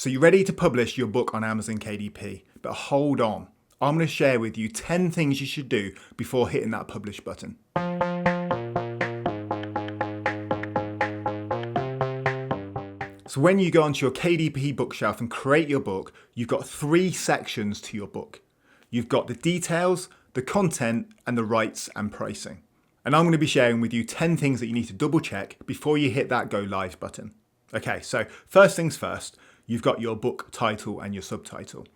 So you're ready to publish your book on Amazon KDP, but hold on. I'm going to share with you 10 things you should do before hitting that publish button. So when you go onto your KDP bookshelf and create your book, you've got 3 sections to your book. You've got the details, the content, and the rights and pricing. And I'm going to be sharing with you 10 things that you need to double check before you hit that go live button. Okay, so first things first, you've got your book title and your subtitle.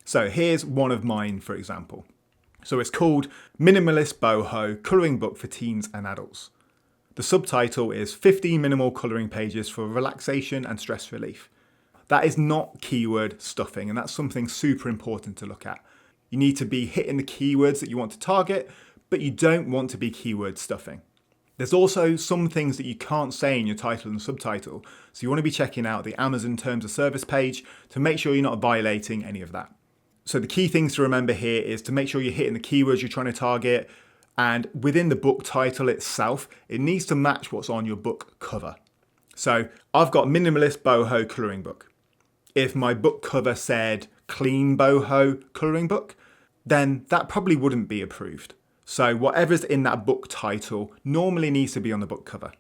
So here's one of mine, for example. So it's called Minimalist Boho Colouring Book for Teens and Adults. The subtitle is 50 minimal colouring pages for relaxation and stress relief. That is not keyword stuffing, and that's something super important to look at. You need to be hitting the keywords that you want to target, but you don't want to be keyword stuffing. There's also some things that you can't say in your title and subtitle, so you want to be checking out the Amazon Terms of Service page to make sure you're not violating any of that. So the key things to remember here is to make sure you're hitting the keywords you're trying to target, and within the book title itself, it needs to match what's on your book cover. So I've got Minimalist Boho Colouring Book. If my book cover said Clean Boho Colouring Book, then that probably wouldn't be approved. So whatever's in that book title normally needs to be on the book cover.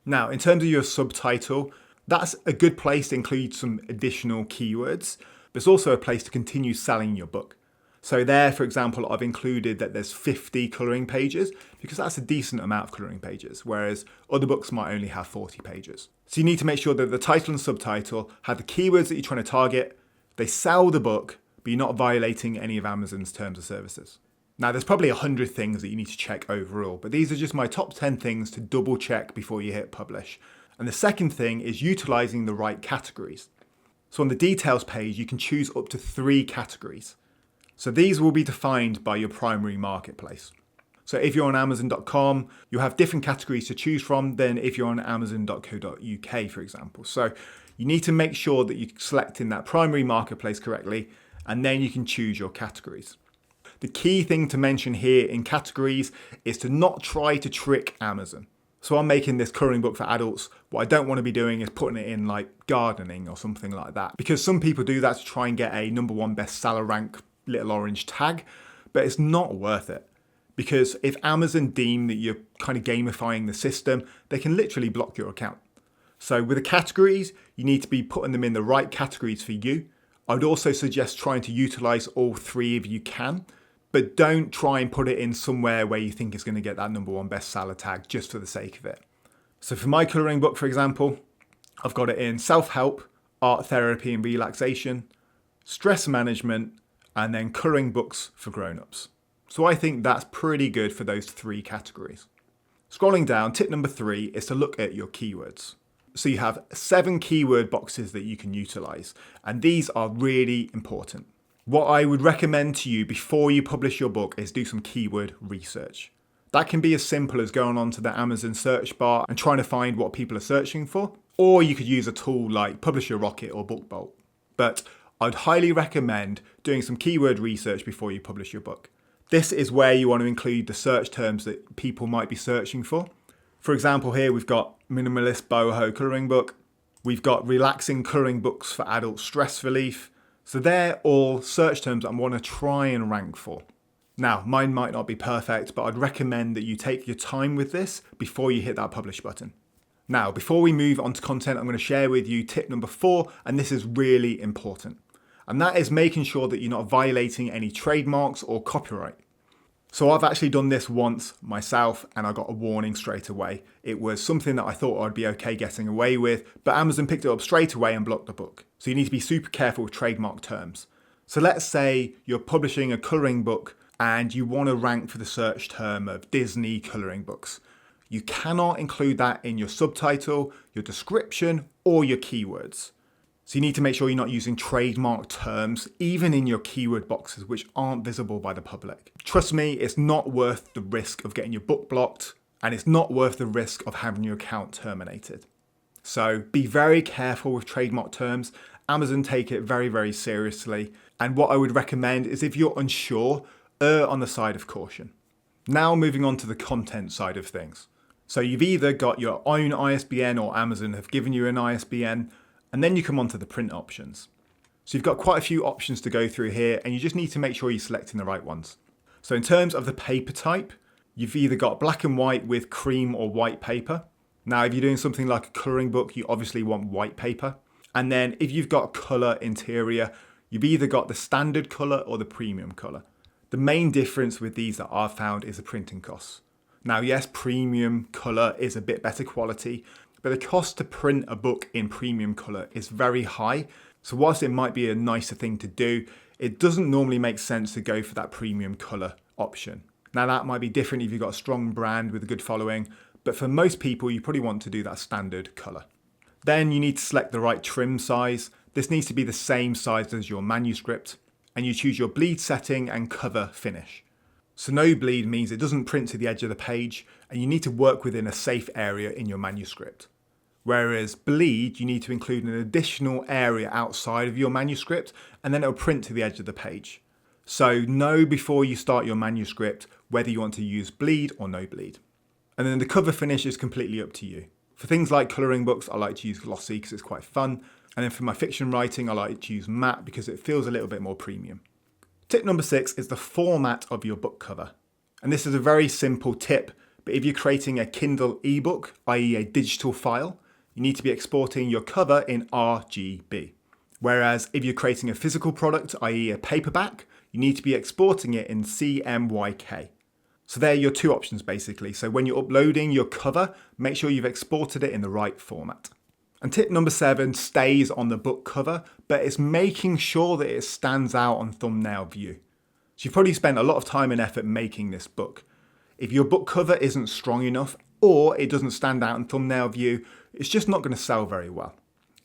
Now, in terms of your subtitle, that's a good place to include some additional keywords, but it's also a place to continue selling your book. So there, for example, I've included that there's 50 colouring pages because that's a decent amount of colouring pages, whereas other books might only have 40 pages. So you need to make sure that the title and subtitle have the keywords that you're trying to target, they sell the book, but you're not violating any of Amazon's terms of services. Now, there's probably 100 things that you need to check overall, but these are just my top 10 things to double check before you hit publish. And the second thing is utilising the right categories. So on the details page, you can choose up to 3 categories. So these will be defined by your primary marketplace. So if you're on Amazon.com, you'll have different categories to choose from than if you're on Amazon.co.uk, for example. So you need to make sure that you're selecting that primary marketplace correctly, and then you can choose your categories. The key thing to mention here in categories is to not try to trick Amazon. So I'm making this colouring book for adults. What I don't want to be doing is putting it in like gardening or something like that, because some people do that to try and get a #1 bestseller rank little orange tag, but it's not worth it. Because if Amazon deem that you're kind of gamifying the system, they can literally block your account. So with the categories, you need to be putting them in the right categories for you. I would also suggest trying to utilize all 3 if you can, but don't try and put it in somewhere where you think it's going to get that #1 bestseller tag just for the sake of it. So for my colouring book, for example, I've got it in self-help, art therapy and relaxation, stress management, and then colouring books for grown-ups. So I think that's pretty good for those 3 categories. Scrolling down, tip number 3 is to look at your keywords. So you have 7 keyword boxes that you can utilize, and these are really important. What I would recommend to you before you publish your book is do some keyword research. That can be as simple as going onto the Amazon search bar and trying to find what people are searching for, or you could use a tool like Publisher Rocket or BookBolt. But I'd highly recommend doing some keyword research before you publish your book. This is where you want to include the search terms that people might be searching for. For example, here we've got Minimalist Boho Colouring Book. We've got Relaxing Colouring Books for Adult Stress Relief. So they're all search terms I want to try and rank for. Now, mine might not be perfect, but I'd recommend that you take your time with this before you hit that publish button. Now, before we move on to content, I'm going to share with you tip number 4, and this is really important. And that is making sure that you're not violating any trademarks or copyright. So I've actually done this once myself and I got a warning straight away. It was something that I thought I'd be okay getting away with, but Amazon picked it up straight away and blocked the book. So you need to be super careful with trademark terms. So let's say you're publishing a colouring book and you want to rank for the search term of Disney colouring books. You cannot include that in your subtitle, your description, or your keywords. So you need to make sure you're not using trademark terms, even in your keyword boxes, which aren't visible by the public. Trust me, it's not worth the risk of getting your book blocked, and it's not worth the risk of having your account terminated. So be very careful with trademark terms. Amazon take it very, very seriously. And what I would recommend is if you're unsure, err on the side of caution. Now moving on to the content side of things. So you've either got your own ISBN or Amazon have given you an ISBN, and then you come on to the print options. So you've got quite a few options to go through here, and you just need to make sure you're selecting the right ones. So in terms of the paper type, you've either got black and white with cream or white paper. Now, if you're doing something like a colouring book, you obviously want white paper. And then if you've got colour interior, you've either got the standard colour or the premium colour. The main difference with these that I've found is the printing costs. Now, yes, premium colour is a bit better quality, but the cost to print a book in premium colour is very high. So whilst it might be a nicer thing to do, it doesn't normally make sense to go for that premium colour option. Now, that might be different if you've got a strong brand with a good following, but for most people, you probably want to do that standard colour. Then you need to select the right trim size. This needs to be the same size as your manuscript, and you choose your bleed setting and cover finish. So no bleed means it doesn't print to the edge of the page, and you need to work within a safe area in your manuscript. Whereas bleed, you need to include an additional area outside of your manuscript, and then it'll print to the edge of the page. So know before you start your manuscript whether you want to use bleed or no bleed. And then the cover finish is completely up to you. For things like colouring books, I like to use glossy because it's quite fun. And then for my fiction writing, I like to use matte because it feels a little bit more premium. Tip number 6 is the format of your book cover. And this is a very simple tip, but if you're creating a Kindle ebook, i.e. a digital file, you need to be exporting your cover in RGB. Whereas if you're creating a physical product, i.e. a paperback, you need to be exporting it in CMYK. So there are your two options basically. So when you're uploading your cover, make sure you've exported it in the right format. And tip number 7 stays on the book cover, but it's making sure that it stands out on thumbnail view. So you've probably spent a lot of time and effort making this book. If your book cover isn't strong enough or it doesn't stand out in thumbnail view, it's just not going to sell very well.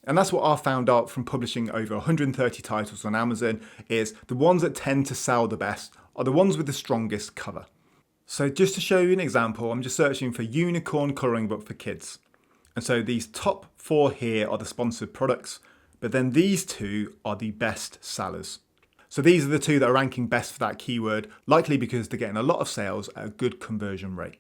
And that's what I found out from publishing over 130 titles on Amazon, is the ones that tend to sell the best are the ones with the strongest cover. So just to show you an example, I'm just searching for unicorn colouring book for kids. And so these top 4 here are the sponsored products, but then these 2 are the best sellers. So these are the 2 that are ranking best for that keyword, likely because they're getting a lot of sales at a good conversion rate.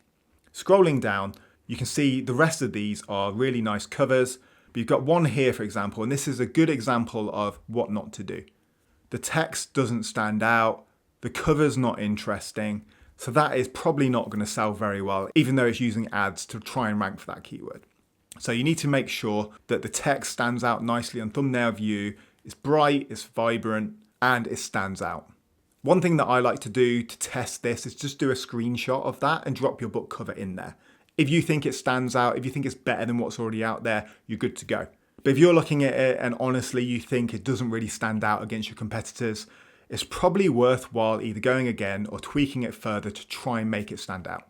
Scrolling down, you can see the rest of these are really nice covers, but you've got one here, for example, and this is a good example of what not to do. The text doesn't stand out, the cover's not interesting, so that is probably not going to sell very well, even though it's using ads to try and rank for that keyword. So you need to make sure that the text stands out nicely on thumbnail view, it's bright, it's vibrant, and it stands out. One thing that I like to do to test this is just do a screenshot of that and drop your book cover in there. If you think it stands out, if you think it's better than what's already out there, you're good to go. But if you're looking at it and honestly you think it doesn't really stand out against your competitors, it's probably worthwhile either going again or tweaking it further to try and make it stand out.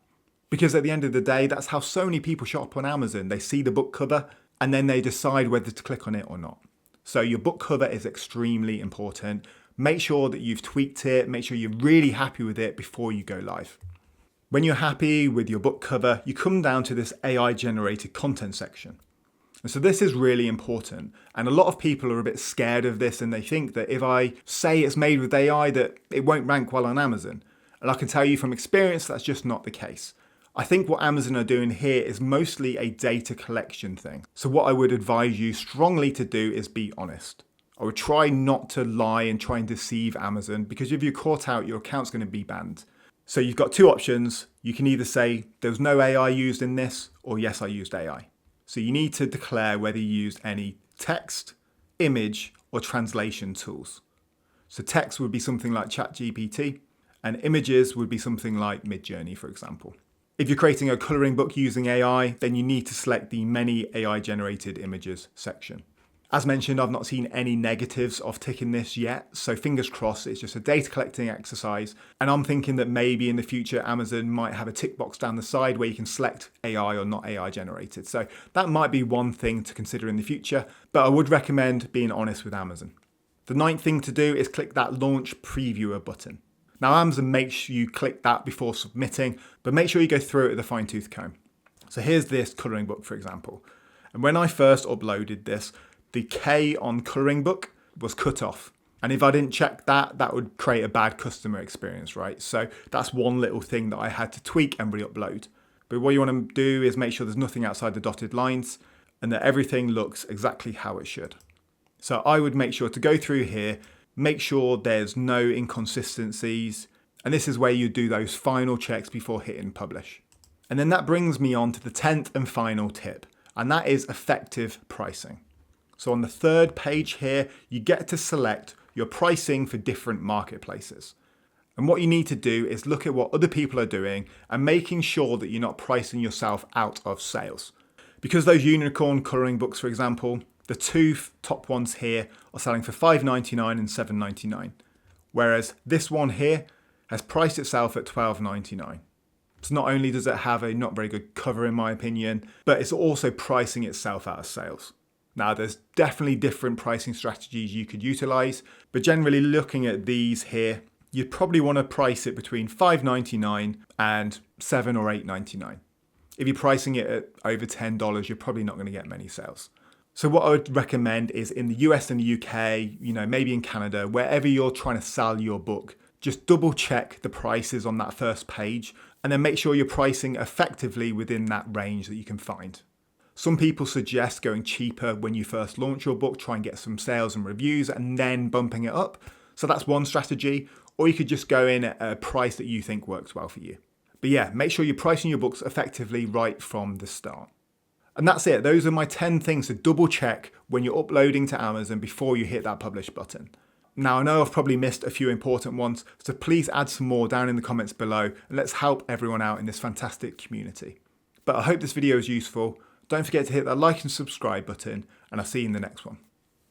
Because at the end of the day, that's how so many people shop on Amazon. They see the book cover and then they decide whether to click on it or not. So your book cover is extremely important. Make sure that you've tweaked it, make sure you're really happy with it before you go live. When you're happy with your book cover, you come down to this AI generated content section. And so this is really important. And a lot of people are a bit scared of this and they think that if I say it's made with AI that it won't rank well on Amazon. And I can tell you from experience, that's just not the case. I think what Amazon are doing here is mostly a data collection thing. So what I would advise you strongly to do is be honest. I would try not to lie and try and deceive Amazon, because if you're caught out, your account's going to be banned. So you've got 2 options. You can either say there was no AI used in this, or yes, I used AI. So you need to declare whether you used any text, image, or translation tools. So text would be something like ChatGPT, and images would be something like Midjourney, for example. If you're creating a colouring book using AI, then you need to select the many AI generated images section. As mentioned, I've not seen any negatives of ticking this yet, so fingers crossed it's just a data collecting exercise. And I'm thinking that maybe in the future Amazon might have a tick box down the side where you can select AI or not AI generated. So that might be one thing to consider in the future, but I would recommend being honest with Amazon. The 9th thing to do is click that launch previewer button. Now Amazon makes you click that before submitting, but make sure you go through it with a fine tooth comb. So here's this colouring book, for example. And when I first uploaded this, the K on colouring book was cut off. And if I didn't check that, that would create a bad customer experience, right? So that's one little thing that I had to tweak and re-upload. But what you want to do is make sure there's nothing outside the dotted lines and that everything looks exactly how it should. So I would make sure to go through here, make sure there's no inconsistencies, and this is where you do those final checks before hitting publish. And then that brings me on to the 10th and final tip, and that is effective pricing. So on the third page here, you get to select your pricing for different marketplaces. And what you need to do is look at what other people are doing and making sure that you're not pricing yourself out of sales. Because those unicorn colouring books, for example, the two top ones here are selling for $5.99 and $7.99, whereas this one here has priced itself at $12.99. So not only does it have a not very good cover in my opinion, but it's also pricing itself out of sales. Now there's definitely different pricing strategies you could utilize, but generally looking at these here, you'd probably want to price it between $5.99 and $7 or $8.99. If you're pricing it at over $10, you're probably not going to get many sales. So what I would recommend is in the US and the UK, maybe in Canada, wherever you're trying to sell your book, just double check the prices on that first page and then make sure you're pricing effectively within that range that you can find. Some people suggest going cheaper when you first launch your book, try and get some sales and reviews and then bumping it up. So that's one strategy, or you could just go in at a price that you think works well for you. But yeah, make sure you're pricing your books effectively right from the start. And that's it. Those are my 10 things to double check when you're uploading to Amazon before you hit that publish button. Now, I know I've probably missed a few important ones, so please add some more down in the comments below and let's help everyone out in this fantastic community. But I hope this video is useful. Don't forget to hit that like and subscribe button, and I'll see you in the next one.